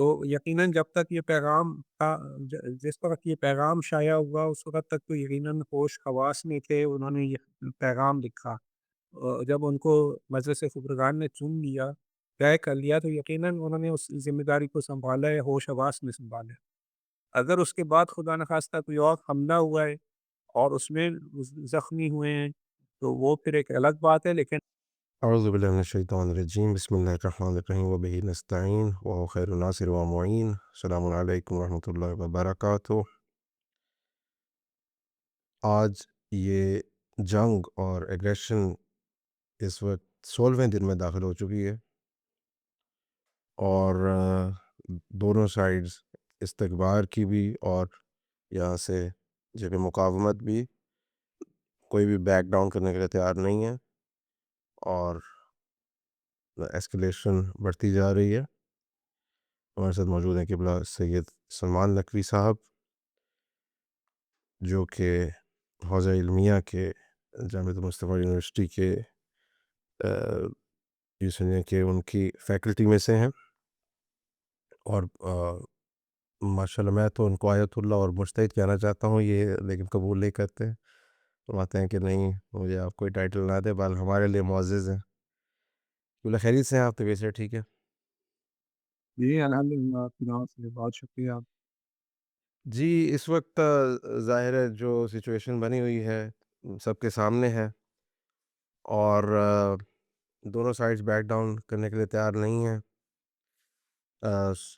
تو یقیناً جب تک یہ پیغام تھا، جس وقت یہ پیغام شائع ہوا اس وقت تک تو یقیناً ہوش حواس نہیں تھے، انہوں نے یہ پیغام لکھا۔ جب ان کو مجلس خبرگان نے چن لیا، طے کر لیا، تو یقیناً انہوں نے اس ذمہ داری کو سنبھالا ہے، ہوش حواس میں سنبھالا ہے۔ اگر اس کے بعد خدا نخواستہ کوئی اور حملہ ہوا ہے اور اس میں زخمی ہوئے ہیں تو وہ پھر ایک الگ بات ہے، لیکن اعوذ باللہ من الشیطان الرجیم، بسم اللہ الرحمن الرحیم، وبہ نستعین وهو خیر الناصر ومعین۔ السلام علیکم ورحمۃ اللہ وبرکاتہ۔ آج یہ جنگ اور ایگریشن اس وقت 16ویں دن میں داخل ہو چکی ہے، اور دونوں سائڈز استکبار کی بھی اور یہاں سے جبہ مقاومت بھی، کوئی بھی بیک ڈاؤن کرنے کے لیے تیار نہیں ہے، اور ایسکلیشن بڑھتی جا رہی ہے۔ ہمارے ساتھ موجود ہیں قبلہ سید سلمان نقوی صاحب، جو کہ حوزہ علمیہ کے جامعۃ المصطفیٰ یونیورسٹی کے یہ سمجھیں کہ ان کی فیکلٹی میں سے ہیں، اور ماشاء اللہ میں تو ان کو آیت اللہ اور مجتہد کہنا چاہتا ہوں، یہ لیکن قبول نہیں کرتے، فرماتے ہیں کہ نہیں، مجھے آپ کوئی ٹائٹل نہ دے، بل ہمارے لیے معزز ہیں۔ قبلہ خیریت سے ہیں آپ؟ طبیعت سے ٹھیک ہے؟ جی الحمد للہ، آپ کی دعا سے بہت شکریہ۔ جی، اس وقت ظاہر ہے جو سچویشن بنی ہوئی ہے سب کے سامنے ہے، اور دونوں سائڈز بیک ڈاؤن کرنے کے لیے تیار نہیں ہیں۔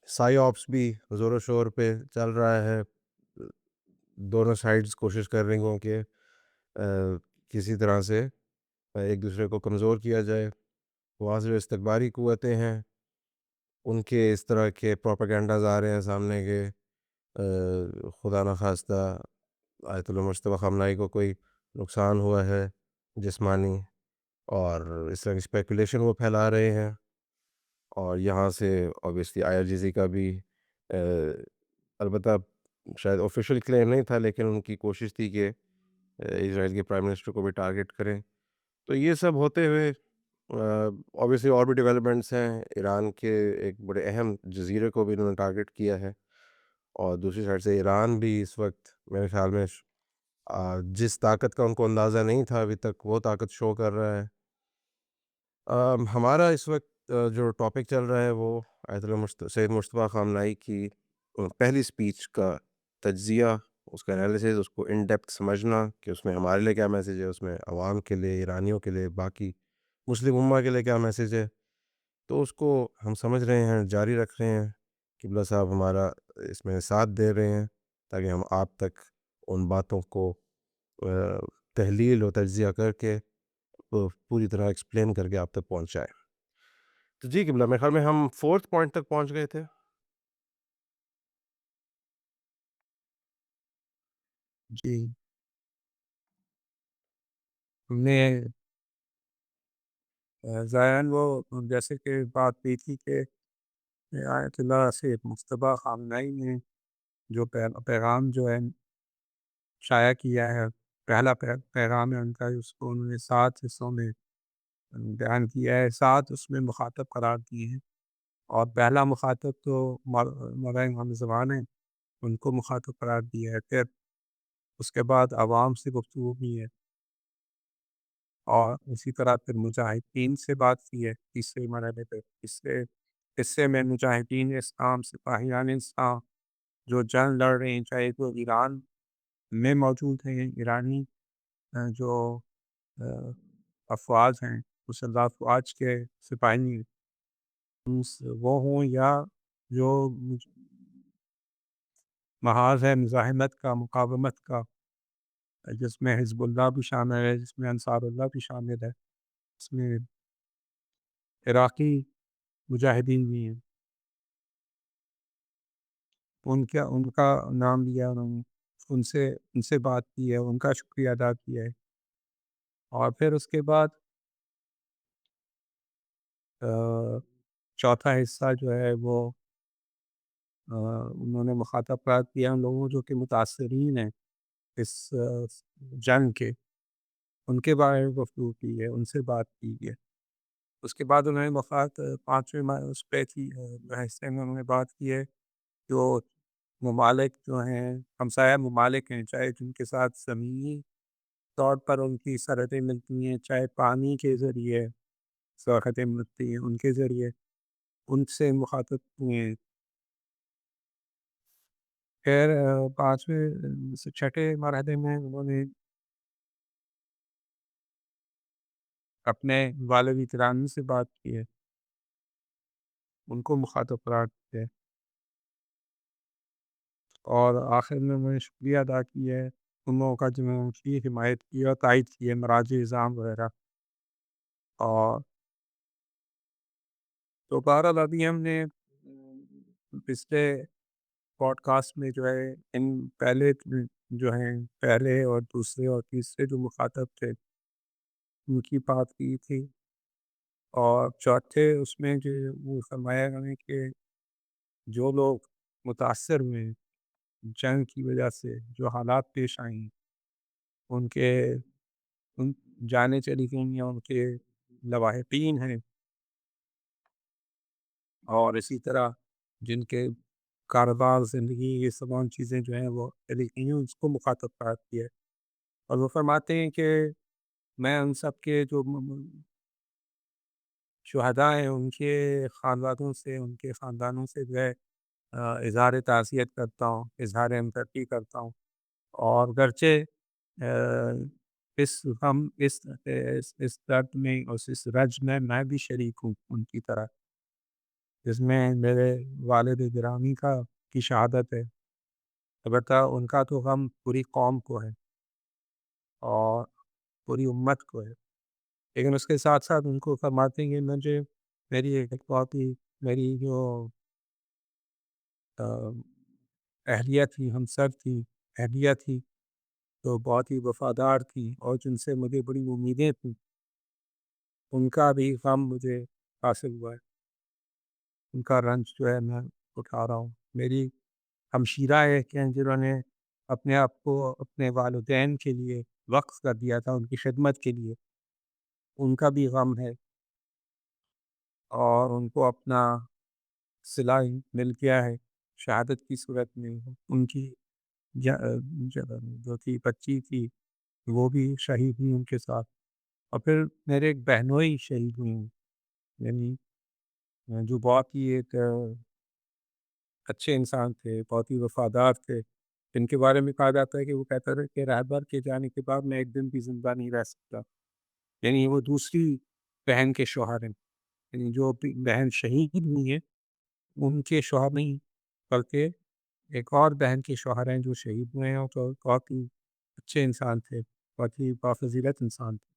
سائی آپس بھی زور و شور پہ چل رہا ہے، دونوں سائڈز کوشش کر رہی ہوں کہ کسی طرح سے ایک دوسرے کو کمزور کیا جائے۔ وہاں سے جو استکباری قوتیں ہیں ان کے اس طرح کے پروپیگنڈاز آ رہے ہیں سامنے کے خدا نخواستہ آیت اللہ مجتبیٰ خامنہئی کو کوئی نقصان ہوا ہے جسمانی، اور اس طرح کی اسپیکولیشن وہ پھیلا رہے ہیں، اور یہاں سے اوبیسلی آئی آر جی سی کا بھی البتہ شاید آفیشیل کلیم نہیں تھا، لیکن ان کی کوشش تھی کہ اسرائیل کے پرائم منسٹر کو بھی ٹارگٹ کریں۔ تو یہ سب ہوتے ہوئے اوبیسلی اور بھی ڈیولپمنٹس ہیں، ایران کے ایک بڑے اہم جزیرے کو بھی انہوں نے ٹارگٹ کیا ہے، اور دوسری سائڈ سے ایران بھی اس وقت میرے خیال میں جس طاقت کا ان کو اندازہ نہیں تھا ابھی تک وہ طاقت شو کر رہا ہے۔ ہمارا اس وقت جو ٹاپک چل رہا ہے وہ آیت اللہ سید مجتبیٰ خامنہئی کی پہلی سپیچ کا تجزیہ، اس کا انالیسز، اس کو ان ڈیپتھ سمجھنا کہ اس میں ہمارے لیے کیا میسیج ہے، اس میں عوام کے لیے، ایرانیوں کے لیے، باقی مسلم امہ کے لیے کیا میسیج ہے، تو اس کو ہم سمجھ رہے ہیں، جاری رکھ رہے ہیں۔ قبلہ صاحب ہمارا اس میں ساتھ دے رہے ہیں تاکہ ہم آپ تک ان باتوں کو تحلیل و تجزیہ کر کے پوری طرح ایکسپلین کر کے آپ تک پہنچائے۔ تو جی قبلہ، میرے خیال میں ہم 4تھ پوائنٹ تک پہنچ گئے تھے۔ جی، ہم نے ظاہراً وہ جیسے کہ بات کی تھی کہ آیت اللہ سے مجتبیٰ خامنہئی نے جو پیغام جو ہے شائع کیا ہے، پہلا پیغام ہے ان کا، اس کو انہوں نے 7 حصوں میں بیان کیا ہے، 7 اس میں مخاطب قرار دیے ہیں، اور پہلا مخاطب تو مولانا محمد زمان ہیں، ان کو مخاطب قرار دیا ہے۔ پھر اس کے بعد عوام سے گفتگو کی ہے، اور اسی طرح پھر مجاہدین سے بات کی ہے تیسرے مرحلے پہ۔ تیسرے حصے میں مجاہدین اسلام، سپاہیان اسلام جو جنگ لڑ رہے ہیں، چاہے وہ ایران میں موجود ہیں، ایرانی جو افواج ہیں، مسلح افواج کے سپاہی، وہ ہوں، یا جو محاذ ہے مزاحمت کا، مقاومت کا، جس میں حزب اللہ بھی شامل ہے، جس میں انصار اللہ بھی شامل ہے، اس میں عراقی مجاہدین بھی ہیں، ان کا نام لیا انہوں نے، ان سے بات کی ہے، ان کا شکریہ ادا کیا ہے، اور پھر اس کے بعد چوتھا حصہ جو ہے وہ انہوں نے مخاطب قرار کیا ان لوگوں جو کہ متاثرین ہیں اس جنگ کے، ان کے بارے میں گفتگو کی ہے، ان سے بات کی ہے۔ اس کے بعد انہوں نے مفاد 5ویں اس پہ تھی حصے میں انہوں نے بات کی ہے جو ممالک جو ہیں ہمسایہ ممالک ہیں، چاہے جن کے ساتھ زمینی طور پر ان کی سرحدیں ملتی ہیں، چاہے پانی کے ذریعے سرحدیں ملتی ہیں ان کے ذریعے ان سے مخاطب ہوئے ہیں۔ خیر 5ویں سے 6ٹھے مرحلے میں انہوں نے اپنے والد گرامی سے بات کی ہے، ان کو مخاطب قرار دیا ہے، اور آخر میں انہوں نے شکریہ ادا کیا ہے ان لوگوں کا جنہوں نے ان کی حمایت کی اور تائید کی ہے، مراجع نظام وغیرہ۔ اور تو بہرحال ابھی ہم نے پچھلے پوڈ کاسٹ میں جو ہے ان پہلے جو ہیں پہلے اور دوسرے اور تیسرے جو مخاطب تھے ان کی بات کی تھی، اور چوتھے اس میں جو وہ فرمایا گیا ہے کہ جو لوگ متاثر ہوئے ہیں جنگ کی وجہ سے، جو حالات پیش آئیں ہیں، ان کے ان جانے چلی گئی ہیں، ان کے لواحقین ہیں، اور اسی طرح جن کے کاروبار زندگی یہ تمام چیزیں جو ہیں وہ چلی گئی ہیں، اس کو مخاطب قرار کیا ہے۔ اور وہ فرماتے ہیں کہ میں ان سب کے جو شہداء ہیں ان کے خاندانوں سے، ان کے خاندانوں سے جو ہے اظہار تعزیت کرتا ہوں، اظہار ہمدردی کرتا ہوں، اور گرچہ آ، اس ہم اس درد میں اور اس رنج میں بھی شریک ہوں ان کی طرح، جس میں میرے والد گرامی کی شہادت ہے، البتہ ان کا تو غم پوری قوم کو ہے اور پوری امت کو ہے، لیکن اس کے ساتھ ساتھ ان کو فرماتے ہیں کہ مجھے میری ایک بہت ہی میری جو آ، اہلیہ تھی، ہمسر تھی، اہلیہ تھی، تو بہت ہی وفادار تھی اور جن سے مجھے بڑی امیدیں تھیں، ان کا بھی غم مجھے حاصل ہوا ہے، ان کا رنج جو ہے میں اٹھا رہا ہوں۔ میری ہمشیرہ ہے کہ جنہوں نے اپنے آپ کو اپنے والدین کے لیے وقف کر دیا تھا ان کی خدمت کے لیے، ان کا بھی غم ہے، اور ان کو اپنا صلہ مل گیا ہے شہادت کی صورت میں۔ ان کی جو تھی بچی تھی وہ بھی شہید ہوئی ان کے ساتھ، اور پھر میرے ایک بہنوئی شہید ہوئی ہیں، یعنی جو بہت ہی ایک اچھے انسان تھے، بہت ہی وفادار تھے، جن کے بارے میں کہا جاتا ہے کہ وہ کہتا تھا کہ رہبر کے جانے کے بعد میں ایک دن بھی زندہ نہیں رہ سکتا، یعنی وہ دوسری بہن کے شوہر ہیں، یعنی جو بہن شہید ہوئی ہیں ان کے شوہر نہیں، بلکہ ایک اور بہن کے شوہر ہیں جو شہید ہوئے ہیں، اور تو بہت ہی اچھے انسان تھے، بہت ہی بافضیلت انسان تھے،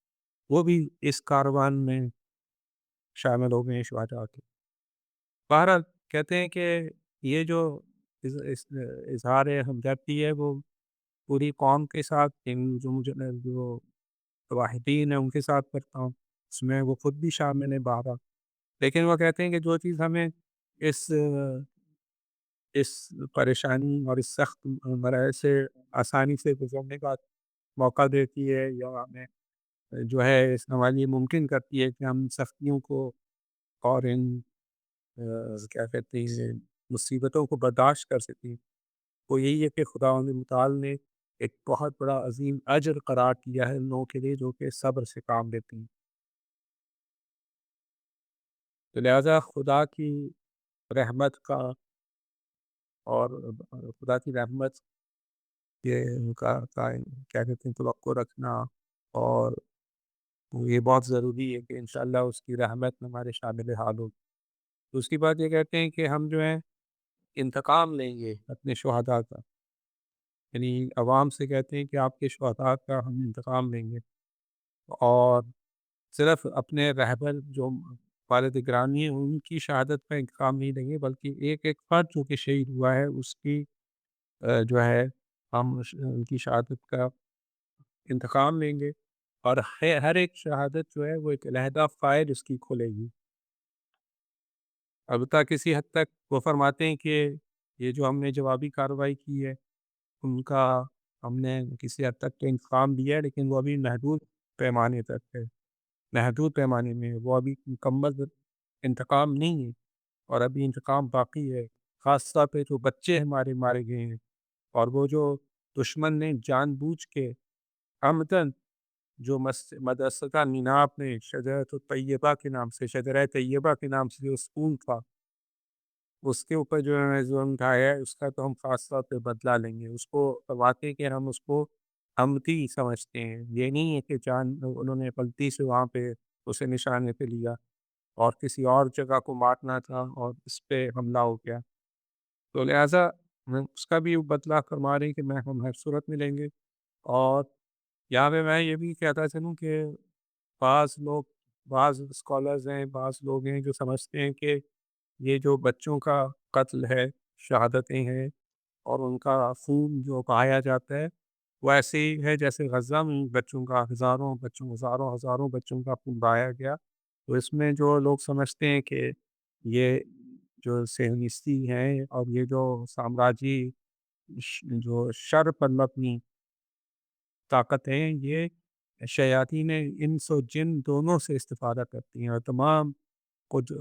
وہ بھی اس کاروان میں شامل ہو گئے ہیں شہداء کے۔ بہرحال کہتے ہیں کہ یہ جو اظہار ہمدردی ہے وہ پوری قوم کے ساتھ، جو مجھے جو واحدین ہیں ان کے ساتھ کرتا ہوں، اس میں وہ خود بھی شامل ہیں بہرحال، لیکن وہ کہتے ہیں کہ جو چیز ہمیں اس اس پریشانی اور اس سخت مرحلے سے آسانی سے گزرنے کا موقع دیتی ہے، یا ہمیں جو ہے اس ہمارے لیے ممکن کرتی ہے کہ ہم سختیوں کو اور ان کیا کہتے ہیں مصیبتوں کو برداشت کر سکیں، وہ یہی ہے کہ خداوند متعال نے ایک بہت بڑا عظیم اجر قرار دیا ہے ان لوگوں کے لیے جو کہ صبر سے کام لیتے ہیں، تو لہٰذا خدا کی رحمت کا اور خدا کی رحمت کے کیا کہتے ہیں توقع رکھنا، اور یہ بہت ضروری ہے کہ انشاءاللہ اس کی رحمت میں ہمارے شامل حال ہو۔ دوسری بات یہ کہتے ہیں کہ ہم جو ہیں انتقام لیں گے اپنے شہداء کا، یعنی عوام سے کہتے ہیں کہ آپ کے شہداء کا ہم انتقام لیں گے، اور صرف اپنے رہبر جو والد گرامی ہیں ان کی شہادت کا انتقام نہیں لیں گے، بلکہ ایک ایک فرد جو کہ شہید ہوا ہے اس کی جو ہے ہم ان کی شہادت کا انتقام لیں گے، اور ہر ایک شہادت جو ہے وہ ایک علیحدہ فائل اس کی کھلے گی۔ البتہ کسی حد تک وہ فرماتے ہیں کہ یہ جو ہم نے جوابی کارروائی کی ہے ان کا ہم نے کسی حد تک تو انتقام دیا ہے، لیکن وہ ابھی محدود پیمانے تک ہے، محدود پیمانے میں ہے، وہ ابھی مکمل انتقام نہیں ہے، اور ابھی انتقام باقی ہے۔ خاص طور پہ جو بچے ہمارے مارے گئے ہیں، اور وہ جو دشمن نے جان بوجھ کے عمدن جو مدرسہ نیناب میں شجرۃ الطیبہ کے نام سے، شجرہ طیبہ کے نام سے جو اسکول تھا، اس کے اوپر جو ہے ظلم ڈھایا ہے، اس کا تو ہم خاص طور پہ بدلہ لیں گے۔ اس کو واقعی کہ ہم اس کو عمدی سمجھتے ہیں، یہ نہیں ہے کہ انہوں نے غلطی سے وہاں پہ اسے نشانے پہ لیا اور کسی اور جگہ کو مارنا تھا اور اس پہ حملہ ہو گیا، تو لہٰذا اس کا بھی بدلہ فرما رہے ہیں کہ ہم ہر صورت میں لیں گے۔ اور یہاں پہ میں یہ بھی کہتا چلوں کہ بعض اسکالرز ہیں، بعض لوگ ہیں جو سمجھتے ہیں کہ یہ جو بچوں کا قتل ہے، شہادتیں ہیں، اور ان کا خون جو بہایا جاتا ہے، وہ ایسے ہی ہے جیسے غزہ میں بچوں کا ہزاروں بچوں کا خون بہایا گیا۔ تو اس میں جو لوگ سمجھتے ہیں کہ یہ جو صہیونیستی ہیں اور یہ جو سامراجی جو شر پر مبنی طاقتیں، یہ شیاطین انس و جن دونوں سے استفادہ کرتی ہیں، اور تمام کچھ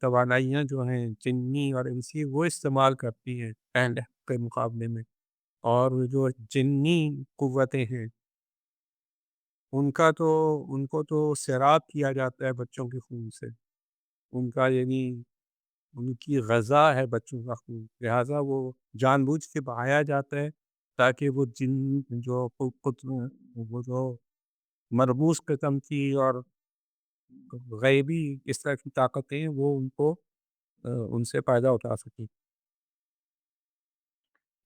توانائیاں جو ہیں جنی اور انسی وہ استعمال کرتی ہیں اہل حق کے مقابلے میں۔ اور جو جنی قوتیں ہیں ان کو تو سیراب کیا جاتا ہے بچوں کے خون سے، ان کا یعنی ان کی غذا ہے بچوں کا خون، لہٰذا وہ جان بوجھ کے بہایا جاتا ہے تاکہ وہ جن جو وہ جو مرموز قسم کی اور غیبی اس طرح کی طاقتیں ہیں، وہ ان کو ان سے فائدہ اٹھا سکیں۔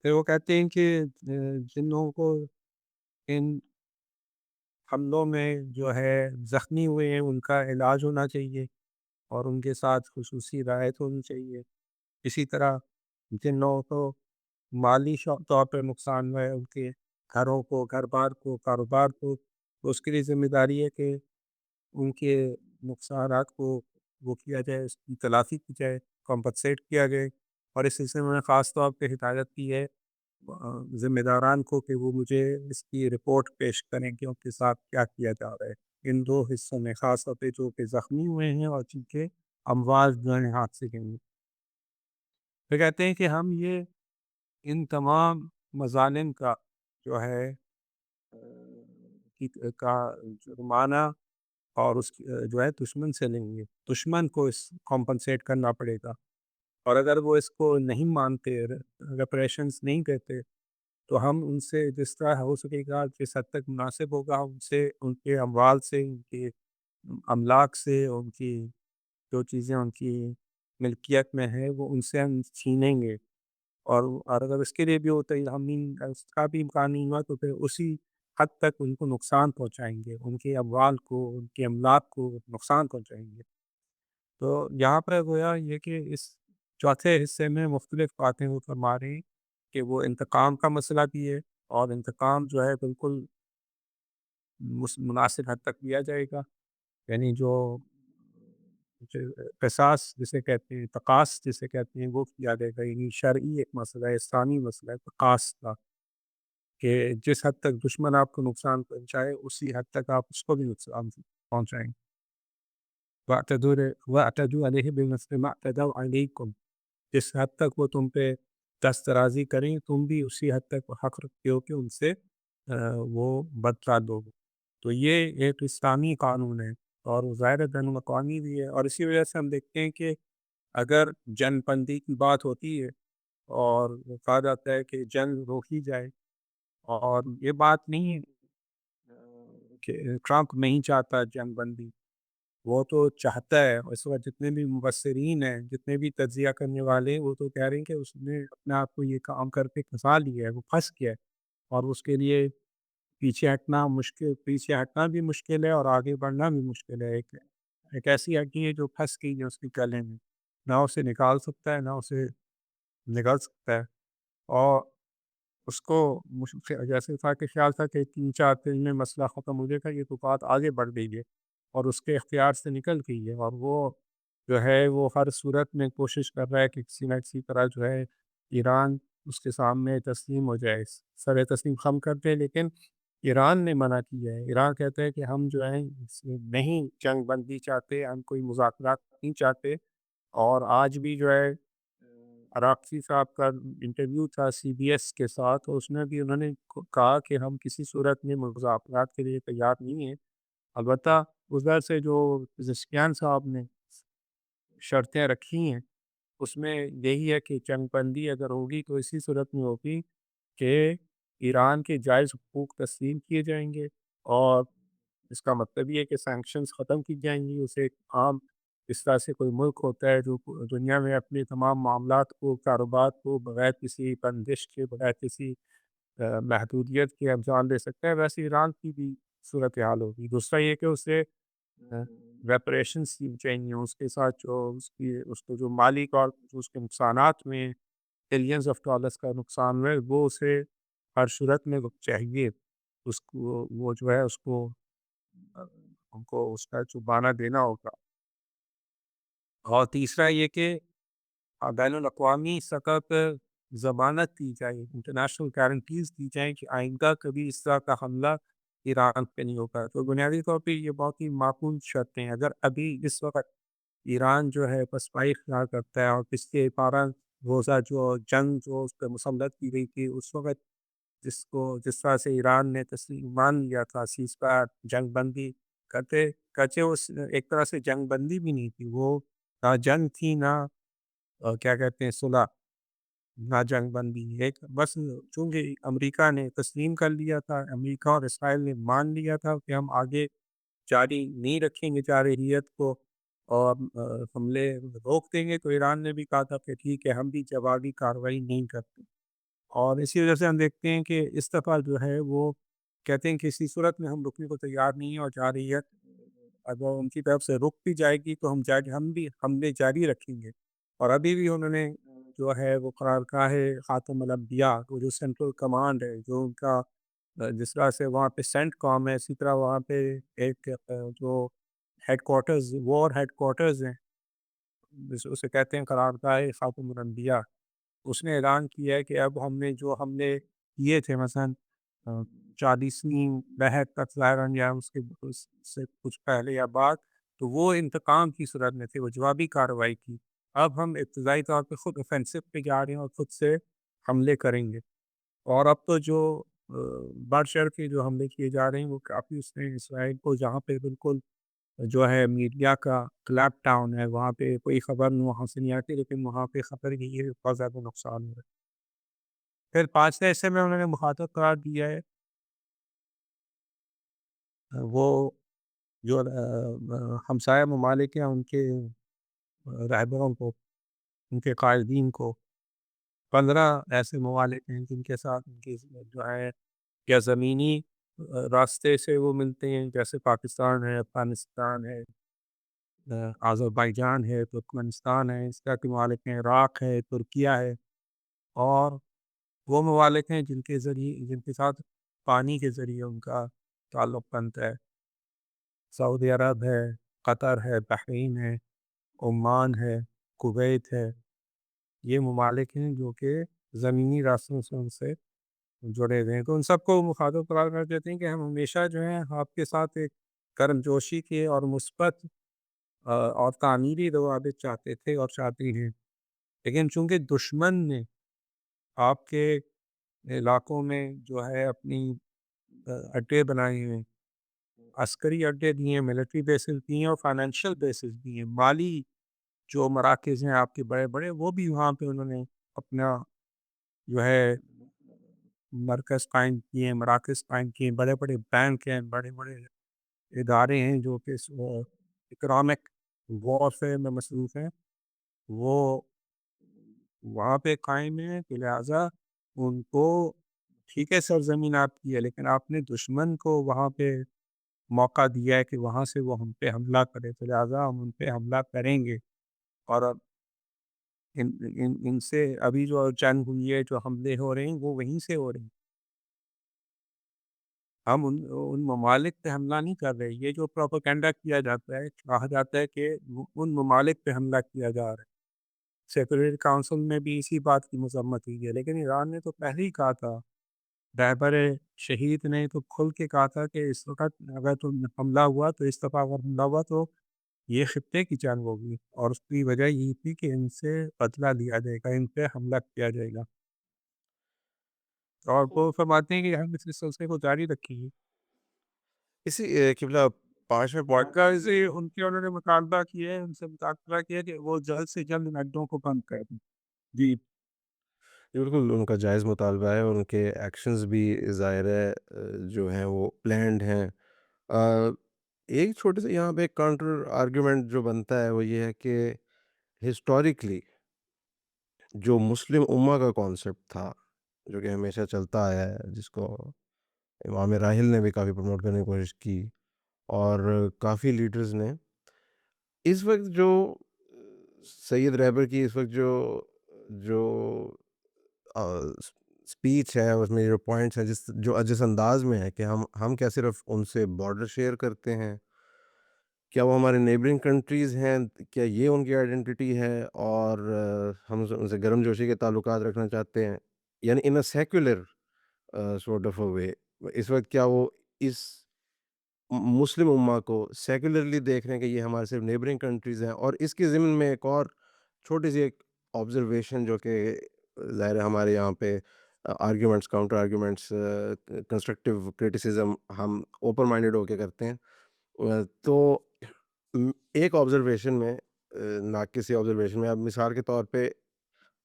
پھر وہ کہتے ہیں کہ جن لوگوں کو ان حملوں میں جو ہے زخمی ہوئے ہیں ان کا علاج ہونا چاہیے، اور ان کے ساتھ خصوصی رعایت ہونی چاہیے۔ اسی طرح جن لوگوں کو مالی طور پر نقصان ہوا ہے، ان کے گھروں کو، گھر بار کو، کاروبار کو، تو اس کے لیے ذمہ داری ہے کہ ان کے نقصانات کو وہ کیا جائے، اس کی تلافی کی جائے، کمپنسیٹ کیا جائے۔ اور اس سلسلے میں خاص طور پہ ہدایت کی ہے ذمہ داران کو کہ وہ مجھے اس کی رپورٹ پیش کریں کہ ان کے ساتھ کیا کیا جا رہا ہے ان دو حصوں میں، خاص طور پہ جو کہ زخمی ہوئے ہیں اور جن کے اموات جو ہیں ہاتھ سے گئے ہیں۔ پھر کہتے ہیں کہ ہم یہ ان تمام مظالم کا جو ہے کا جرمانہ اور اس کی جو ہے دشمن سے لیں گے، دشمن کو اس کمپنسیٹ کرنا پڑے گا، اور اگر وہ اس کو نہیں مانتے، ریپریشنس نہیں دیتے، تو ہم ان سے جس طرح ہو سکے گا، جس حد تک مناسب ہوگا، ان سے، ان کے اموال سے، ان کے املاک سے، ان کی جو چیزیں ان کی ملکیت میں ہے وہ ان سے ہم چھینیں گے۔ اور اگر اس کے لیے بھی ہوتا ہے ہم اس کا بھی امکان نہیں ہوا، تو پھر اسی حد تک ان کو نقصان پہنچائیں گے، ان کے اموال کو، ان کے املاک کو نقصان پہنچائیں گے۔ تو یہاں پر گویا یہ کہ اس چوتھے حصے میں مختلف باتیں وہ فرما رہے ہیں کہ وہ انتقام کا مسئلہ بھی ہے، اور انتقام جو ہے بالکل مناسب حد تک لیا جائے گا، یعنی جو قصاص جسے کہتے ہیں، تقاص جسے کہتے ہیں، وہ کیا جائے گا، یعنی شرعی ایک مسئلہ ہے، اسلامی مسئلہ ہے تقاص کا، کہ جس حد تک دشمن آپ کو نقصان پہنچائے اسی حد تک آپ اس کو بھی نقصان پہنچائیں۔ وَاعْتَدُوا عَلَيْهِ بِمِثْلِ مَا اعْتَدَوْا عَلَيْكُمْ، جس حد تک وہ تم پہ دست درازی کریں، تم بھی اسی حد تک حق رکھتے ہو کہ ان سے وہ بدلہ دو۔ تو یہ ایک اسلامی قانون ہے، اور وہ ظاہر بین الاقوامی بھی ہے، اور اسی وجہ سے ہم دیکھتے ہیں کہ اگر جنگ بندی کی بات ہوتی ہے اور کہا جاتا ہے کہ جنگ روکی جائے، اور یہ بات نہیں ہے کہ ٹرمپ نہیں چاہتا جنگ بندی، وہ تو چاہتا ہے۔ اس وقت جتنے بھی مبصرین ہیں، جتنے بھی تجزیہ کرنے والے ہیں، وہ تو کہہ رہے ہیں کہ اس نے اپنے آپ کو یہ کام کر کے پھنسا لیا ہے، وہ پھنس گیا ہے، اور اس کے لیے پیچھے ہٹنا بھی مشکل ہے، اور آگے بڑھنا بھی مشکل ہے۔ ایک ایسی ہڈی ہے جو پھنس گئی ہے اس کے گلے میں، نہ اسے نکال سکتا ہے، نہ اسے نکل سکتا ہے، اور اس کو جیسے تھا کہ خیال تھا کہ 3-4 دن میں مسئلہ ختم ہو جائے گا، یہ تو بات آگے بڑھ گئی ہے اور اس کے اختیار سے نکل گئی ہے، اور وہ جو ہے وہ ہر صورت میں کوشش کر رہا ہے کہ کسی نہ کسی طرح جو ہے ایران اس کے سامنے تسلیم ہو جائے، سر تسلیم خم کر دے، لیکن ایران نے منع کیا ہے۔ ایران کہتا ہے کہ ہم جو ہیں اس میں نہیں جنگ بندی چاہتے، ہم کوئی مذاکرات نہیں چاہتے۔ اور آج بھی جو ہے عراقچی صاحب کا انٹرویو تھا سی بی ایس کے ساتھ، اس میں بھی انہوں نے کہا کہ ہم کسی صورت میں مذاکرات کے لیے تیار نہیں ہیں۔ البتہ ادھر سے جو پزشکیان صاحب نے شرطیں رکھی ہیں اس میں یہی ہے کہ جنگ بندی اگر ہوگی تو اسی صورت میں ہوگی کہ ایران کے جائز حقوق تسلیم کیے جائیں گے، اور اس کا مطلب یہ ہے کہ سینکشنز ختم کی جائیں گی۔ اسے ایک عام اس طرح سے کوئی ملک ہوتا ہے جو دنیا میں اپنے تمام معاملات کو، کاروبار کو بغیر کسی بندش کے، بغیر کسی محدودیت کے انجام دے سکتا ہے، ویسے ایران کی بھی صورتحال ہوگی۔ دوسرا یہ کہ اسے ریپریشنس کی چاہیے، اس کے ساتھ جو اس کو جو مالی اور جو اس کے نقصانات میں بلینز آف ڈالرس کا نقصان ہے وہ اسے ہر صورت میں وہ چاہیے، اس کو وہ جو ہے اس کو ان کو اس کا چبانہ دینا ہوگا۔ اور تیسرا یہ کہ بین الاقوامی سطح پر ضمانت دی جائے، انٹرنیشنل گارنٹیز دی جائیں کہ آئندہ کبھی اس طرح کا حملہ ایران پہ نہیں ہوگا۔ تو بنیادی طور پہ یہ بہت ہی معقول شرطیں ہیں۔ اگر ابھی اس وقت ایران جو ہے پسپائی اختیار کرتا ہے اور پچھلے 12 روزہ جو جنگ جو اس پہ مسلط کی گئی تھی اس وقت جس طرح سے ایران نے تسلیم مان لیا تھا سیز فائر، جنگ بندی کرتے کچے، اس ایک طرح سے جنگ بندی بھی نہیں تھی، وہ نہ جنگ تھی نہ کیا کہتے ہیں صلح، نہ جنگ بندی، ایک بس چونکہ امریکہ نے تسلیم کر لیا تھا، امریکہ اور اسرائیل نے مان لیا تھا کہ ہم آگے جاری نہیں رکھیں گے جارحیت کو اور حملے روک دیں گے، تو ایران نے بھی کہا تھا کہ ٹھیک ہے ہم بھی جوابی کارروائی نہیں کرتے۔ اور اسی وجہ سے ہم دیکھتے ہیں کہ اس دفعہ جو ہے وہ کہتے ہیں کہ اسی صورت میں ہم رکنے کو تیار نہیں ہیں، اور جارحیت اگر ان کی طرف سے رک بھی جائے گی تو ہم بھی حملے جاری رکھیں گے۔ اور ابھی بھی انہوں نے جو ہے وہ قرار گاہ خاتم الانبیاء، وہ جو سینٹرل کمانڈ ہے جو ان کا جس طرح سے وہاں پہ سینٹ کام ہے، اسی طرح وہاں پہ ایک جو head quarters, war had quarters ہیں، اسے کہتے ہیں قرارگاہ خاتم الانبیاء، اس نے اعلان کیا ہے کہ اب ہم نے جو حملے کیے تھے مثلاً 40ویں لہر تک ظاہراً یا اس سے کچھ پہلے یا بعد، تو وہ انتقام کی صورت میں تھے، وہ جوابی کارروائی کی۔ اب ہم ابتدائی طور پہ خود اوفینسو پہ جا رہے ہیں اور خود سے حملے کریں گے۔ اور اب تو جو بڑھ چڑھ کے جو حملے کیے جا رہے ہیں وہ کافی اس میں اسرائیل کو، جہاں پہ بالکل جو ہے میڈیا کا کلیپ ڈاؤن ہے، وہاں پہ کوئی خبر وہاں سے نہیں آتی، لیکن وہاں پہ خبر یہ ہے بہت زیادہ نقصان ہو رہا ہے۔ پھر 5ویں حصے میں انہوں نے مخاطب قرار دیا ہے وہ جو ہمسایہ ممالک ہیں ان کے رہبروں کو، ان کے قائدین کو، 15 ایسے ممالک ہیں جن کے ساتھ ان کی جو ہے یا زمینی راستے سے وہ ملتے ہیں، جیسے پاکستان ہے، افغانستان ہے، آذربائیجان ہے، ترکمنستان ہے، اس طرح کے ممالک ہیں، عراق ہے، ترکیہ ہے، اور وہ ممالک ہیں جن کے ساتھ پانی کے ذریعے ان کا تعلق بنتا ہے، سعودی عرب ہے، قطر ہے، بحرین ہے، عمان ہے، کویت ہے، یہ ممالک ہیں جو کہ زمینی راستوں سے ان سے جڑے ہوئے ہیں۔ تو ان سب کو مخاطب قرار کر دیتے ہیں کہ ہم ہمیشہ جو ہیں آپ کے ساتھ ایک گرم جوشی کے اور مثبت اور تعمیری روابط چاہتے تھے اور چاہتے ہیں، لیکن چونکہ دشمن نے آپ کے علاقوں میں جو ہے اپنی اڈے بنائے ہوئے ہیں، عسکری اڈے دیے ہیں، ملٹری بیسز دیے ہیں اور فائنینشیل بیسز دیے ہیں، مالی جو مراکز ہیں آپ کے بڑے بڑے، وہ بھی وہاں پہ انہوں نے اپنا جو ہے مرکز قائم کیے ہیں، مراکز قائم کیے ہیں، بڑے بڑے بینک ہیں، بڑے بڑے ادارے ہیں جو کہ اکنامک وارفیئر میں مصروف ہیں، وہ وہاں پہ قائم ہیں، کہ لہٰذا ان کو ٹھیک ہے سرزمین آپ کی ہے، لیکن آپ نے دشمن کو وہاں پہ موقع دیا ہے کہ وہاں سے وہ ہم پہ حملہ کرے، تو لہٰذا ہم ان پہ حملہ کریں گے۔ اور اب ان سے ابھی جو جنگ ہوئی ہے، جو حملے ہو رہے ہیں وہ وہیں سے ہو رہے ہیں، ہم ان ممالک پہ حملہ نہیں کر رہے۔ یہ جو پروپیگنڈا کیا جاتا ہے، کہا جاتا ہے کہ ان ممالک پہ حملہ کیا جا رہا ہے، سیکورٹی کونسل میں بھی اسی بات کی مذمت ہوئی ہے، لیکن ایران نے تو پہلے ہی کہا تھا رہبر شہید نے تو کھل کے کہا تھا کہ اس وقت اگر تم حملہ ہوا تو اس دفعہ اگر حملہ ہوا تو یہ خطے کی جنگ ہوگی، اور اس کی وجہ یہی تھی کہ ان سے بدلہ لیا جائے گا، ان پہ حملہ کیا جائے گا، اور تو وہ فرماتے ہیں کہ ہم اس سلسلے کو جاری رکھیں گے۔ اسی قبلہ 5ویں پوائنٹ واقعہ سے ان کے انہوں نے مطالبہ کیا ہے، ان سے مطالبہ کیا کہ وہ جلد سے جلد اڈوں کو بند کر دیں۔ جی، یہ بالکل ان کا جائز مطالبہ ہے، ان کے ایکشنز بھی ظاہر ہے جو ہیں وہ پلینڈ ہیں۔ آ، ایک چھوٹے سے یہاں پہ ایک کاؤنٹر آرگیومنٹ جو بنتا ہے وہ یہ ہے کہ ہسٹوریکلی جو مسلم امہ کا کانسیپٹ تھا، جو کہ ہمیشہ چلتا آیا ہے، جس کو امام راحل نے بھی کافی پروموٹ کرنے کی کوشش کی اور کافی لیڈرز نے، اس وقت جو سید رہبر کی اس وقت جو جو اسپیچ ہے اس میں جو پوائنٹس ہیں، جس انداز میں ہے کہ ہم کیا صرف ان سے بارڈر شیئر کرتے ہیں، کیا وہ ہمارے نیبرنگ کنٹریز ہیں، کیا یہ ان کی آئیڈینٹی ہے، اور ہم ان سے گرم جوشی کے تعلقات رکھنا چاہتے ہیں، یعنی ان اے سیکولر سورٹ آف اے وے، اس وقت کیا وہ اس مسلم امہ کو سیکولرلی دیکھ رہے ہیں کہ یہ ہمارے صرف نیبرنگ کنٹریز ہیں۔ اور اس کے ضمن میں ایک اور چھوٹی سی ایک آبزرویشن جو کہ ظاہر ہے ہمارے یہاں پہ arguments, counter arguments, constructive criticism ہم اوپن مائنڈیڈ ہو کے کرتے ہیں، تو ایک آبزرویشن میں ناقص آبزرویشن میں، اب مثال کے طور پہ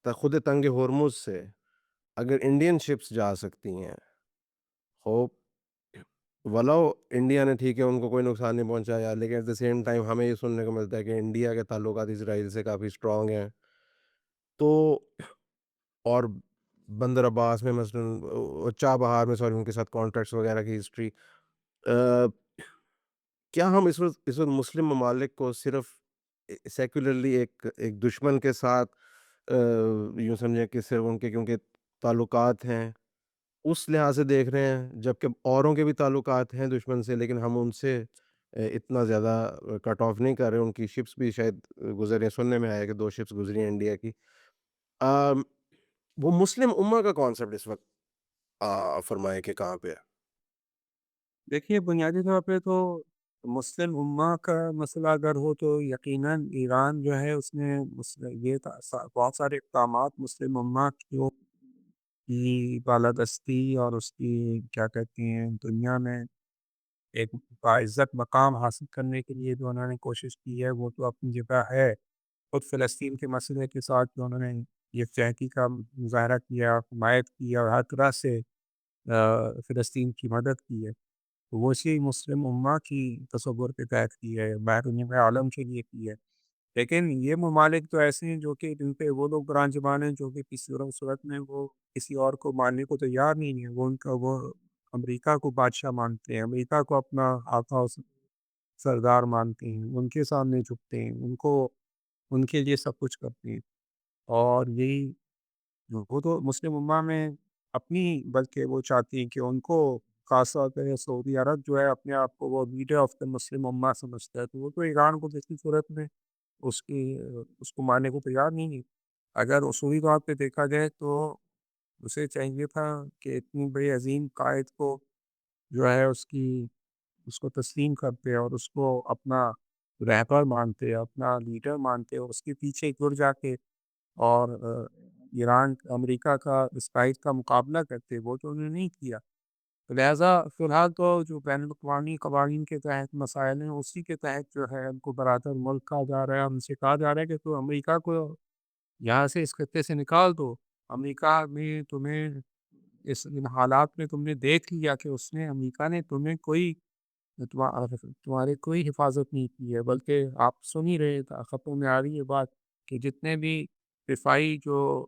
خود تنگ ہرمز سے اگر انڈین شپس جا سکتی ہیں، ہوپ ولو انڈیا نے ٹھیک ہے ان کو کوئی نقصان نہیں پہنچایا، لیکن ایٹ دا سیم ٹائم ہمیں یہ سننے کو ملتا ہے کہ انڈیا کے تعلقات اسرائیل سے کافی اسٹرانگ ہیں، تو اور بندر عباس میں مثلاً چاہ بہار میں، سوری، ان کے ساتھ کانٹریکٹس وغیرہ کی ہسٹری، کیا ہم اس وقت مسلم ممالک کو صرف سیکولرلی ایک دشمن کے ساتھ یوں سمجھیں کہ صرف ان کے کیونکہ تعلقات ہیں اس لحاظ سے دیکھ رہے ہیں، جبکہ اوروں کے بھی تعلقات ہیں دشمن سے، لیکن ہم ان سے اتنا زیادہ کٹ آف نہیں کر رہے، ان کی شپس بھی شاید گزرے، سننے میں آیا کہ 2 شپس گزری ہیں انڈیا کی۔ آم، وہ مسلم امہ کا کانسیپٹ اس وقت فرمائے کہ کہاں پہ ہے؟ دیکھیے بنیادی طور پہ تو مسلم امہ کا مسئلہ اگر ہو تو یقیناً ایران جو ہے اس نے بہت سارے اقدامات مسلم امہ کی بالادستی اور اس کی کیا کہتے ہیں دنیا میں ایک باعزت مقام حاصل کرنے کے لیے جو انہوں نے کوشش کی ہے وہ تو اپنی جگہ ہے۔ خود فلسطین کے مسئلے کے ساتھ جو انہوں نے یکجہتی کا مظاہرہ کیا، حمایت کی اور ہر طرح سے فلسطین کی مدد کی ہے، وہ اسی مسلم امہ کی تصور کے تحت کی ہے، بیرونی عالم کے لیے کی ہے۔ لیکن یہ ممالک تو ایسے ہیں جو کہ جن پہ وہ لوگ بران زبان ہیں جو کہ کسی صورت میں وہ کسی اور کو ماننے کو تیار نہیں ہے، وہ امریکہ کو بادشاہ مانتے ہیں، امریکہ کو اپنا آقا و سردار مانتے ہیں، ان کے سامنے جھکتے ہیں، ان کے لیے سب کچھ کرتے ہیں، اور یہی وہ تو مسلم امہ میں اپنی بلکہ وہ چاہتی ہیں کہ ان کو خاص طور پہ سعودی عرب جو ہے اپنے آپ کو وہ لیڈر آف دا مسلم امہ سمجھتا ہے، تو وہ تو ایران کو کسی صورت میں اس کی اس کو ماننے کو تیار نہیں ہے۔ اگر اصولی طور پہ دیکھا جائے تو اسے چاہیے تھا کہ اتنی بڑی عظیم قائد کو جو ہے اس کو تسلیم کرتے اور اس کو اپنا رہبر مانتے، اپنا لیڈر مانتے اور اس کے پیچھے گر جا کے اور ایران امریکہ کا اسرائیل کا مقابلہ کرتے، وہ تو انہوں نے نہیں کیا۔ لہٰذا فی الحال تو جو بین الاقوامی قوانین کے تحت مسائل ہیں اسی کے تحت جو ہے ان کو برادر ملک کہا جا رہا ہے، ان سے کہا جا رہا ہے کہ تو امریکہ کو یہاں سے اس خطے سے نکال دو۔ امریکہ میں تمہیں ان حالات میں تم نے دیکھ لیا کہ اس نے امریکہ نے تمہیں تمہارے کوئی حفاظت نہیں کی ہے، بلکہ آپ سن ہی رہے تھے خبروں میں آ رہی ہے بات کہ جتنے بھی دفاعی جو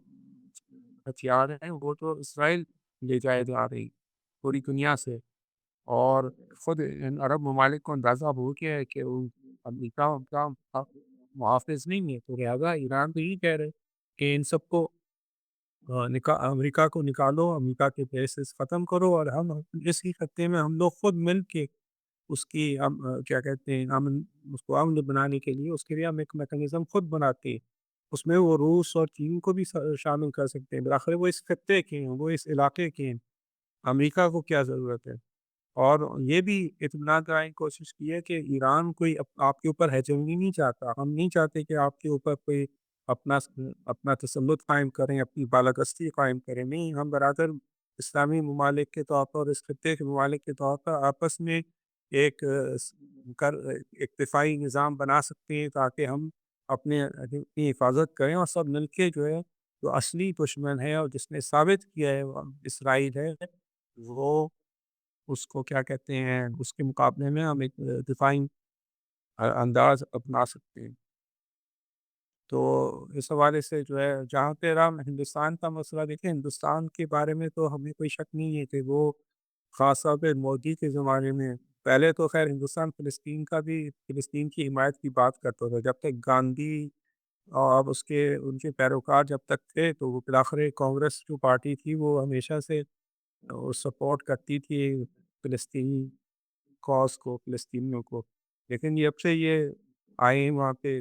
ہتھیار ہیں وہ تو اسرائیل لے جائے جا رہی پوری دنیا سے، اور خود ان عرب ممالک کو اندازہ ہو گیا ہے کہ وہ امریکہ ان کا محافظ نہیں ہے، تو لہٰذا ایران تو یہی کہہ رہے کہ ان سب کو امریکہ کو نکالو، امریکہ کے بیسز ختم کرو، اور ہم اسی خطے میں ہم لوگ خود مل کے اس کی کیا کہتے ہیں اس کو امن بنانے کے لیے اس کے لیے ہم ایک میکانزم خود بناتے ہیں، اس میں وہ روس اور چین کو بھی شامل کر سکتے ہیں، بالآخر وہ اس خطے کے ہیں، وہ اس علاقے کے ہیں، امریکہ کو کیا ضرورت ہے؟ اور یہ بھی اطمینان دلانے کی کوشش کی ہے کہ ایران کوئی آپ کے اوپر ہیجمنی نہیں چاہتا، ہم نہیں چاہتے کہ آپ کے اوپر کوئی اپنا اپنا تسلط قائم کریں، اپنی بالادستی قائم کریں، نہیں، ہم برادر اسلامی ممالک کے طور پر اور اس خطے کے ممالک کے طور پر آپس میں ایک ایک دفاعی نظام بنا سکتے ہیں تاکہ ہم اپنی حفاظت کریں، اور سب مل کے جو ہے جو اصلی دشمن ہے اور جس نے ثابت کیا ہے وہ اسرائیل ہے، وہ اس کو کیا کہتے ہیں، اس کے مقابلے میں ہم ایک دفاعی انداز اپنا سکتے ہیں۔ تو اس حوالے سے جو ہے جہاں پہ رہا ہندوستان کا مسئلہ، دیکھیں ہندوستان کے بارے میں تو ہمیں کوئی شک نہیں ہے کہ وہ خاص طور پہ مودی کے زمانے میں، پہلے تو خیر ہندوستان فلسطین کی حمایت کی بات کرتا تھا، جب تک گاندھی اور اس کے ان کے پیروکار جب تک تھے تو وہ بالآخر کانگریس جو پارٹی تھی وہ ہمیشہ سے سپورٹ کرتی تھی فلسطینی کاز کو، فلسطینیوں کو، لیکن جب سے یہ آئے ہیں وہاں پہ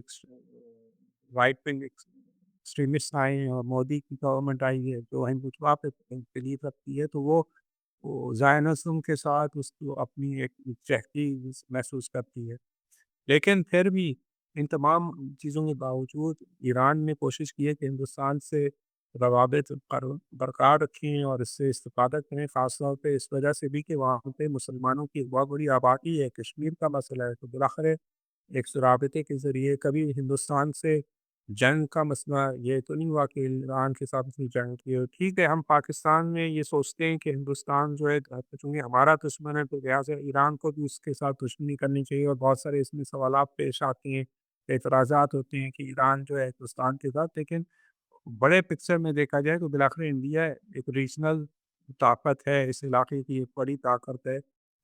رائٹ ونگ ایکسٹریمسٹ آئے ہیں اور مودی کی گورنمنٹ آئی ہے جو ہندوتوا پہ بلیو رکھتی ہے، تو وہ زائنزم کے ساتھ اس کو اپنی ایک چہتی محسوس کرتی ہے، لیکن پھر بھی ان تمام چیزوں کے باوجود ایران نے کوشش کی ہے کہ ہندوستان سے روابط برقرار رکھیں اور اس سے استفادہ کریں، خاص طور پہ اس وجہ سے بھی کہ وہاں پہ مسلمانوں کی ایک بہت بڑی آبادی ہے، کشمیر کا مسئلہ ہے، تو بالآخر ایک رابطے کے ذریعے کبھی ہندوستان سے جنگ کا مسئلہ یہ تو نہیں ہوا کہ ایران کے ساتھ اس نے جنگ کی ہو۔ ٹھیک ہے، ہم پاکستان میں یہ سوچتے ہیں کہ ہندوستان جو ہے چونکہ ہمارا دشمن ہے تو لہٰذا ایران کو بھی اس کے ساتھ دشمنی کرنی چاہیے، اور بہت سارے اس میں سوالات پیش آتے ہیں، اعتراضات ہوتے ہیں کہ ایران جو ہے ہندوستان کے ساتھ، لیکن بڑے پکچر میں دیکھا جائے تو بالآخر انڈیا ایک ریجنل طاقت ہے، اس علاقے کی ایک بڑی طاقت ہے،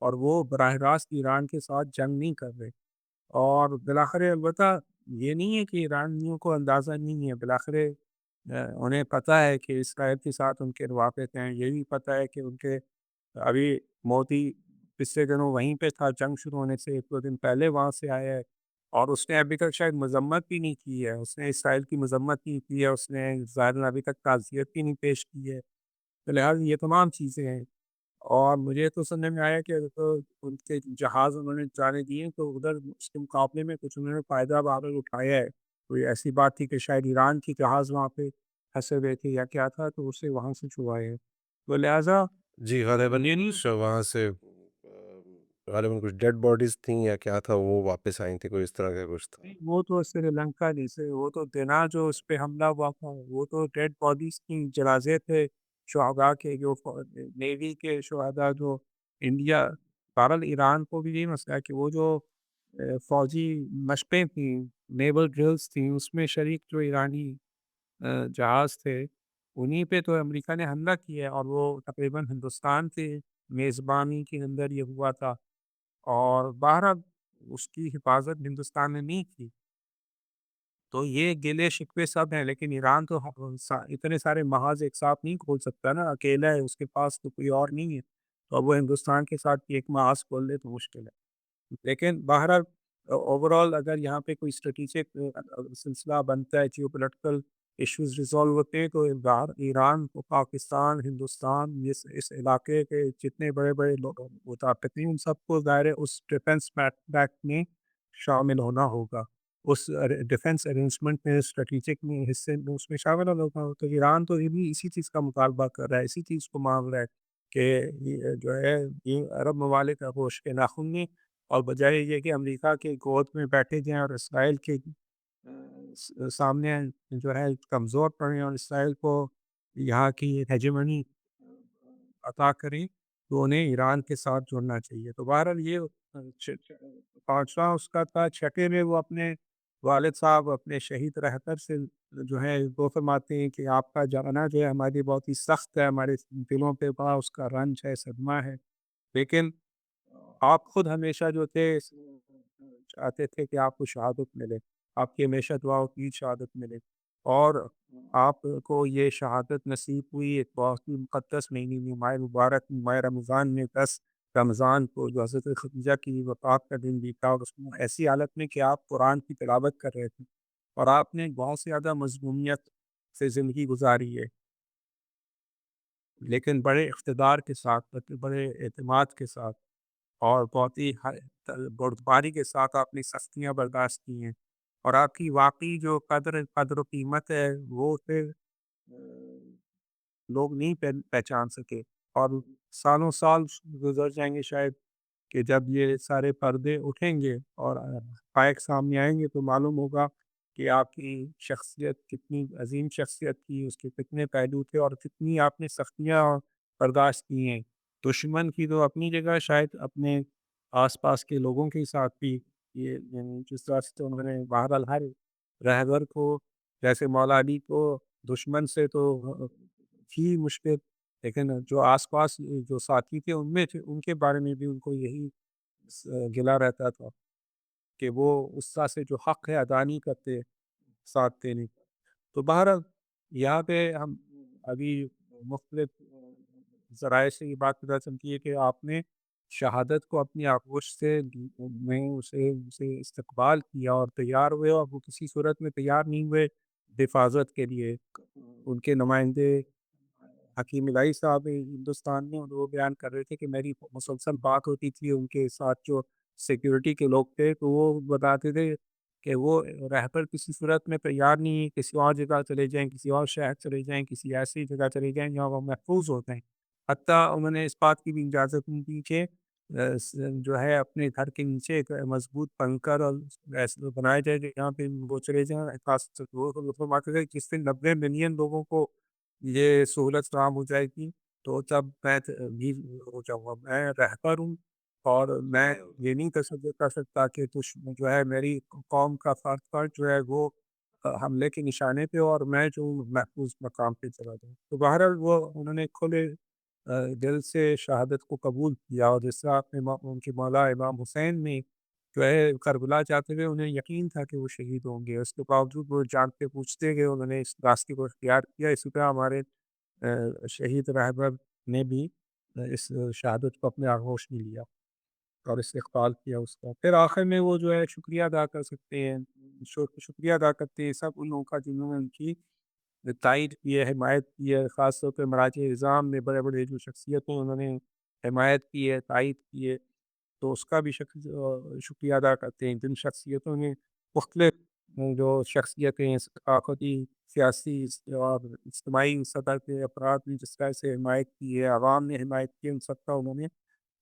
اور وہ براہ راست ایران کے ساتھ جنگ نہیں کر رہے، اور بالآخر البتہ یہ نہیں ہے کہ ایرانیوں کو اندازہ نہیں ہے، بالآخر انہیں پتہ ہے کہ اسرائیل کے ساتھ ان کے روابط ہیں، یہ بھی پتہ ہے کہ ان کے ابھی مودی پچھلے دنوں وہیں پہ تھا، جنگ شروع ہونے سے ایک دو دن پہلے وہاں سے آیا ہے، اور اس نے ابھی تک شاید مذمت بھی نہیں کی ہے، اس نے اسرائیل کی مذمت نہیں کی ہے، اس نے ظاہراً ابھی تک تعزیت بھی نہیں پیش کی ہے، تو لہٰذا یہ تمام چیزیں ہیں، اور مجھے تو سننے میں آیا کہ تو ان کے جہاز انہوں نے جانے دیے تو ادھر اس کے مقابلے میں کچھ انہوں نے فائدہ بہرحال اٹھایا ہے، کوئی ایسی بات تھی کہ شاید ایران کی جہاز وہاں پہ پھنسے ہوئے تھے یا کیا تھا تو اسے وہاں سے چھڑوائے ہیں، تو لہٰذا جی، غالباً یہ نہیں، کچھ وہاں سے غالباً کچھ ڈیڈ باڈیز تھیں یا کیا تھا، وہ واپس آئی تھیں، کوئی اس طرح کا کچھ تھا۔ وہ تو سری لنکا نہیں سے، وہ تو دینا جو اس پہ حملہ ہوا تھا وہ تو ڈیڈ باڈیز کی جنازے تھے شہداء کے، جو نیوی کے شہداء جو انڈیا، بہرحال ایران کو بھی یہ مسئلہ ہے کہ وہ جو فوجی مشقیں تھیں، نیول ڈرلز تھیں، اس میں شریک جو ایرانی جہاز تھے انہیں پہ تو امریکہ نے حملہ کیا ہے، اور وہ تقریباً ہندوستان کے میزبانی کے اندر یہ ہوا تھا، اور بہرحال اس کی حفاظت ہندوستان نے نہیں کی، تو یہ گلے شکوے سب ہیں، لیکن ایران تو اتنے سارے محاذ ایک ساتھ نہیں کھول سکتا نا، اکیلا ہے، اس کے پاس تو کوئی اور نہیں ہے، تو اب وہ ہندوستان کے ساتھ بھی ایک محاذ کھول لے تو مشکل ہے، لیکن بہرحال اوور آل اگر یہاں پہ کوئی اسٹریٹجک سلسلہ بنتا ہے، جیو پولیٹیکل ایشوز ریزالو ہوتے ہیں، تو ایران پاکستان ہندوستان اس علاقے کے جتنے بڑے بڑے لوگ وہ طاقتیں ہیں ان سب کو ظاہر ہے اس ڈیفنس پیکٹ میں شامل ہونا ہوگا، اس ڈیفنس ارینجمنٹ میں اسٹریٹجک میں حصے میں اس میں شامل ہونا ہوگا، تو ایران تو یہ بھی اسی چیز کا مطالبہ کر رہا ہے، اسی چیز کو مانگ رہا ہے کہ یہ جو ہے یہ عرب ممالک آغوش کے ناخن میں، اور بجائے یہ کہ امریکہ کے گود میں بیٹھے جائیں اور اسرائیل کے سامنے جو ہے کمزور پڑیں اور اسرائیل کو یہاں کی ہیجمنی عطا کریں، تو انہیں ایران کے ساتھ جڑنا چاہیے، تو بہرحال یہ پانچواں اس کا تھا، چھٹے میں وہ اپنے والد صاحب اپنے شہید رہبر سے جو ہے وہ فرماتے ہیں کہ آپ کا جانا جو ہے ہماری بہت ہی سخت ہے، ہمارے دلوں پہ بڑا اس کا رنج ہے، صدمہ ہے، لیکن آپ خود ہمیشہ جو تھے چاہتے تھے کہ آپ کو شہادت ملے، آپ کی ہمیشہ دعا کی شہادت ملے، اور آپ کو یہ شہادت نصیب ہوئی ایک بہت ہی مقدس مہینے میں، ماہ مبارک ماہ رمضان میں 10 رمضان کو جو حضرت خدیجہ کی وفات کا دن بھی تھا، اور اس میں ایسی حالت میں کہ آپ قرآن کی تلاوت کر رہے تھے، اور آپ نے بہت زیادہ مظلومیت سے زندگی گزاری ہے، لیکن بڑے اقتدار کے ساتھ، بڑے اعتماد کے ساتھ اور بہت ہی بردباری کے ساتھ آپ نے سختیاں برداشت کی ہیں، اور آپ کی واقعی جو قدر و قیمت ہے وہ پھر لوگ نہیں پہچان سکے، اور سالوں سال گزر جائیں گے شاید، کہ جب یہ سارے پردے اٹھیں گے اور حقائق سامنے آئیں گے تو معلوم ہوگا کہ آپ کی شخصیت کتنی عظیم شخصیت تھی، اس کے کتنے پہلو تھے اور کتنی آپ نے سختیاں برداشت کی ہیں۔ دشمن کی تو اپنی جگہ، شاید اپنے آس پاس کے لوگوں کے ساتھ بھی یہ، یعنی جس طرح سے انہوں نے بہرحال ہر رہبر کو، جیسے مولا علی کو دشمن سے تو تھی مشکل، لیکن جو آس پاس جو ساتھی تھے ان میں تھے، ان کے بارے میں بھی ان کو یہی گلا رہتا تھا کہ وہ اس طرح سے جو حق ہے ادا نہیں کرتے ساتھ دینے کا۔ تو بہرحال یہاں پہ ہم ابھی مختلف ذرائع سے یہ بات پتہ چلتی ہے کہ آپ نے شہادت کو اپنی آغوش سے میں اسے استقبال کیا اور تیار ہوئے، اور وہ کسی صورت میں تیار نہیں ہوئے حفاظت کے لیے۔ ان کے نمائندے حکیم الہی صاحب ہندوستان میں، اور وہ بیان کر رہے تھے کہ میری مسلسل بات ہوتی تھی ان کے ساتھ جو سیکیورٹی کے لوگ تھے، تو وہ بتاتے تھے کہ وہ رہبر کسی صورت میں تیار نہیں ہے، کسی اور جگہ چلے جائیں، کسی اور شہر چلے جائیں، کسی ایسی جگہ چلے جائیں جہاں وہ محفوظ ہوتے ہیں۔ حتیٰ انہوں نے اس بات کی بھی اجازت نہیں دی کہ جو ہے اپنے گھر کے نیچے ایک مضبوط بنکر اور ایسے بنائے جائے جہاں پہ وہ چلے جائیں حفاظت سے۔ وہ فرماتے تھے جس دن 90 ملین لوگوں کو یہ سہولت فراہم ہو جائے گی تو تب میں بھی ہو جاؤں گا، میں رہبر ہوں، اور میں یہ نہیں کر سکتا کہ جو ہے میری قوم کا فرد جو ہے وہ حملے کے نشانے پہ ہو اور میں جو محفوظ مقام پہ چلا جاؤں۔ تو بہرحال وہ انہوں نے کھلے دل سے شہادت کو قبول کیا، اور جس طرح اپنے ان کے مولا امام حسین نے جو ہے کربلا جاتے ہوئے انہیں یقین تھا کہ وہ شہید ہوں گے، اس کے باوجود وہ جان پہ پوچھتے گئے، انہوں نے اس راستے کو اختیار کیا۔ اسی طرح ہمارے شہید رہبر نے بھی اس شہادت کو اپنے آغوش میں لیا اور استقبال کیا اس کا۔ پھر آخر میں وہ جو ہے شکریہ ادا کر سکتے ہیں، شکریہ ادا کرتے ہیں سب ان لوگوں کا جنہوں نے ان کی تائید کی ہے، حمایت کی ہے، خاص طور پہ مراجع نظام میں بڑے بڑے جو شخصیتوں انہوں نے حمایت کی ہے، تائید کی ہے، تو اس کا بھی شکریہ ادا کرتے ہیں۔ جن شخصیتوں نے مختلف جو شخصیتیں ثقافتی، سیاسی اور اجتماعی سطح کے افراد نے جس طرح سے حمایت کی ہے، عوام نے حمایت کی ہے، ان سب کا انہوں نے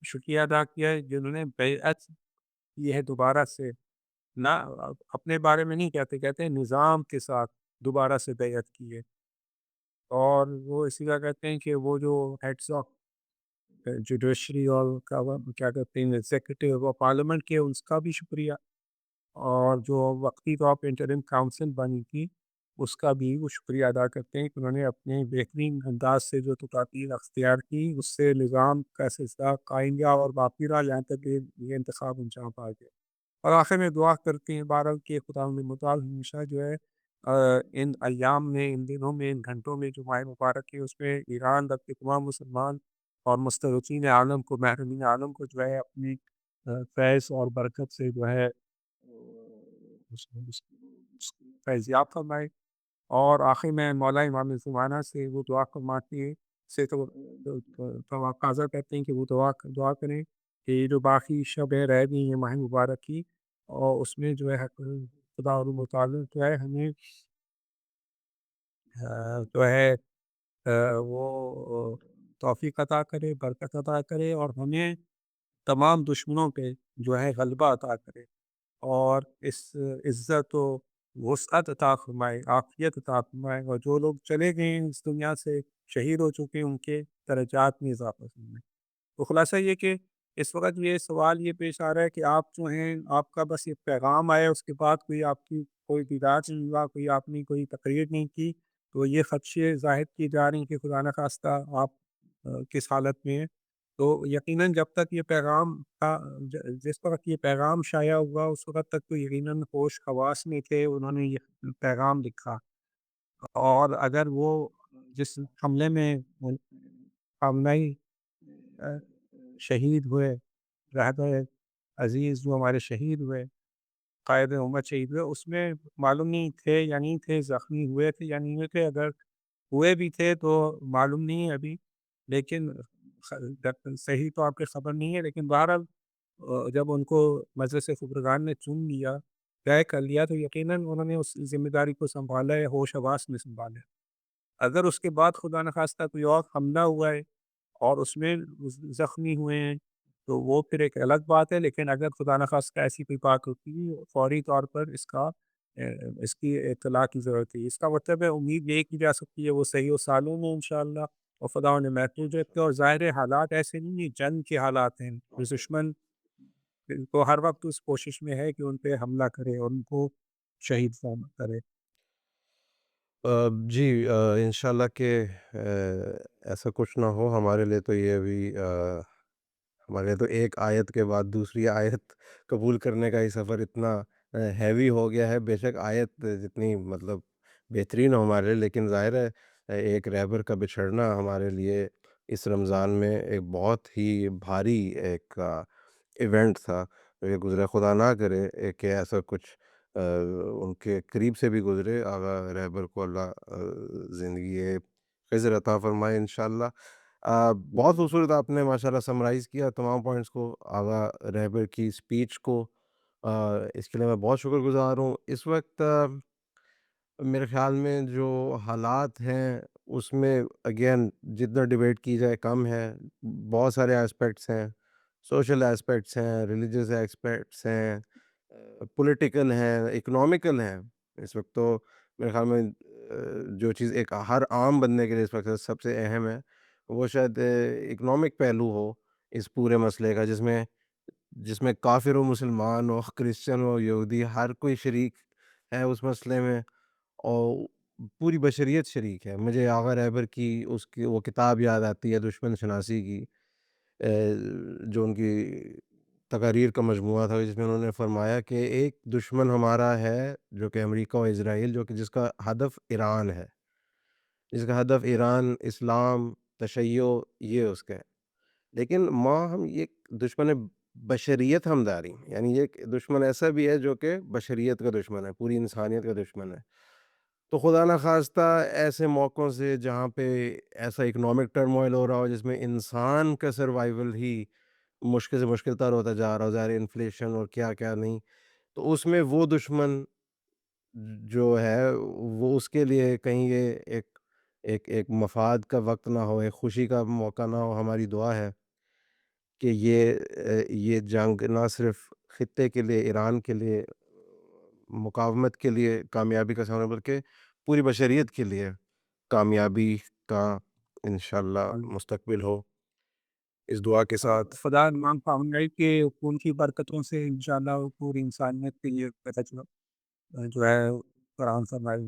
شکریہ ادا کیا ہے۔ جنہوں نے بیعت کی ہے دوبارہ سے، نہ اپنے بارے میں نہیں کہتے، کہتے ہیں نظام کے ساتھ دوبارہ سے بیعت کی ہے، اور وہ اسی طرح کہتے ہیں کہ وہ جو ہیڈس آف جوڈیشری اور کیا کہتے ہیں ایگزیکٹو اور پارلیمنٹ کے، اس کا بھی شکریہ، اور جو وقتی طور پہ انٹرم کاؤنسل بنی تھی اس کا بھی وہ شکریہ ادا کرتے ہیں کہ انہوں نے اپنے بہترین انداز سے جو تدابیر اختیار کی، اس سے نظام کا سلسلہ قائم رہا اور باقی رہا یہاں تک کہ یہ انتخاب انجام پا گیا۔ اور آخر میں دعا کرتے ہیں بہرحال کہ خداوند متعال ہمیشہ جو ہے ان ایام میں، ان دنوں میں، ان گھنٹوں میں جو ماہ مبارک ہے اس میں ایران تک کے تمام مسلمان اور مستضعفین عالم کو، محرومین عالم کو جو ہے اپنی فیض اور برکت سے جو ہے فیضیاب فرمائے۔ اور آخر میں مولا امام زمانہ سے وہ دعا فرماتے ہیں، سے تقاضا کرتے ہیں کہ وہ دعا کریں کہ یہ جو باقی شبیں رہ گئی ہیں ماہ مبارک کی، اور اس میں جو ہے خدا متعال جو ہے ہمیں جو ہے وہ توفیق عطا کرے، برکت عطا کرے، اور ہمیں تمام دشمنوں پہ جو ہے غلبہ عطا کرے، اور اس عزت و وسعت عطا فرمائے، عافیت عطا فرمائے، اور جو لوگ چلے گئے ہیں اس دنیا سے، شہید ہو چکے ہیں، ان کے درجات میں اضافہ فرمائے۔ تو خلاصہ یہ کہ اس وقت یہ سوال یہ پیش آ رہا ہے کہ آپ جو ہیں، آپ کا بس ایک پیغام آیا، اس کے بعد کوئی آپ کی کوئی دیدار نہیں ہوا، کوئی آپ نے کوئی تقریر نہیں کی، تو یہ خدشے ظاہر کیے جا رہے ہیں کہ خدا نخواستہ آپ کس حالت میں ہیں۔ تو یقیناً جب تک یہ پیغام کا جس وقت یہ پیغام شائع ہوا اس وقت تک تو یقیناً ہوش حواس میں تھے، انہوں نے یہ پیغام لکھا، اور اگر وہ جس حملے میں ہمنائی شہید ہوئے، رہبر عزیز جو ہمارے شہید ہوئے، قائد امت شہید ہوئے، اس میں معلوم نہیں تھے یا نہیں تھے، زخمی ہوئے تھے یا نہیں ہوئے تھے، اگر ہوئے بھی تھے تو معلوم نہیں ہے ابھی، لیکن صحیح تو آپ کی خبر نہیں ہے، لیکن بہرحال جب ان کو مجلس خبرگان نے چن لیا، طے کر لیا، تو یقیناً انہوں نے اس ذمہ داری کو سنبھالا ہے، ہوش حواس میں سنبھالا ہے۔ اگر اس کے بعد خدا نخواستہ کوئی اور حملہ ہوا ہے اور اس میں زخمی ہوئے ہیں، تو وہ پھر ایک الگ بات ہے، لیکن اگر خدا نخواستہ ایسی کوئی بات ہوتی ہے، فوری طور پر اس کی اطلاع کی ضرورت ہے۔ اس کا مطلب ہے امید یہ کی جا سکتی ہے وہ صحیح و سالم ہے انشاءاللہ، اور خدا نے محفوظ رکھے، اور ظاہر ہے حالات ایسے نہیں ہیں، جنگ کے حالات ہیں، دشمن تو ہر وقت اس کوشش میں ہے کہ ان پہ حملہ کرے اور ان کو شہید کرے۔ جی، انشاءاللہ کہ ایسا کچھ نہ ہو ہمارے لیے، تو یہ بھی ہمارے لیے تو ایک آیت کے بعد دوسری آیت قبول کرنے کا ہی سفر اتنا ہیوی ہو گیا ہے۔ بے شک آیت جتنی مطلب بہترین ہو ہمارے لیے، لیکن ظاہر ہے ایک رہبر کا بچھڑنا ہمارے لیے اس رمضان میں ایک بہت ہی بھاری ایک ایونٹ تھا جو یہ گزرا۔ خدا نہ کرے کہ ایسا کچھ ان کے قریب سے بھی گزرے۔ آغا رہبر کو اللہ زندگی خضر عطا فرمائے انشاءاللہ۔ بہت خوبصورت آپ نے ماشاءاللہ سمرائز کیا تمام پوائنٹس کو، آغا رہبر کی اسپیچ کو۔ اس کے لیے میں بہت شکر گزار ہوں۔ اس وقت میرے خیال میں جو حالات ہیں اس میں اگین جتنا ڈیبیٹ کی جائے کم ہے۔ بہت سارے ایسپیکٹس ہیں، سوشل ایسپیکٹس ہیں، ریلیجیس ایسپیکٹس ہیں، پولیٹیکل ہیں، اکنامیکل ہیں۔ اس وقت تو میرے خیال میں جو چیز ایک ہر عام بندے کے لیے اس وقت سب سے اہم ہے، وہ شاید اکنامک پہلو ہو اس پورے مسئلے کا، جس میں کافر و مسلمان ہو، کرسچن ہو، یہودی، ہر کوئی شریک ہے اس مسئلے میں، اور پوری بشریت شریک ہے۔ مجھے آغا رہبر کی وہ کتاب یاد آتی ہے دشمن شناسی کی، جو ان کی تقاریر کا مجموعہ تھا، جس میں انہوں نے فرمایا کہ ایک دشمن ہمارا ہے جو کہ امریکہ و اسرائیل، جس کا ہدف ایران ہے، جس کا ہدف ایران، اسلام، تشیع، یہ اس کا ہے۔ لیکن ہم یہ دشمن بشریت ہمداری، یعنی یہ دشمن ایسا بھی ہے جو کہ بشریت کا دشمن ہے، پوری انسانیت کا دشمن ہے۔ تو خدا نخواستہ ایسے موقعوں سے جہاں پہ ایسا اکنامک ٹرموائل ہو رہا ہو، جس میں انسان کا سروائیول ہی مشکل سے مشکل تر ہوتا جا رہا ہو، ظاہر انفلیشن اور کیا کیا نہیں، تو اس میں وہ دشمن جو ہے وہ اس کے لیے کہیں یہ ایک مفاد کا وقت نہ ہو، ایک خوشی کا موقع نہ ہو۔ ہماری دعا ہے کہ یہ جنگ نہ صرف خطے کے لیے، ایران کے لیے، مقاومت کے لیے کامیابی کا سامنا، بلکہ پوری بشریت کے لیے کامیابی کا انشاءاللہ مستقبل ہو۔ اس دعا کے ساتھ خدا مانگ پاؤں گا کہ ان کی برکتوں سے انشاءاللہ پوری انسانیت کے لیے جو ہے قرآن فرمائے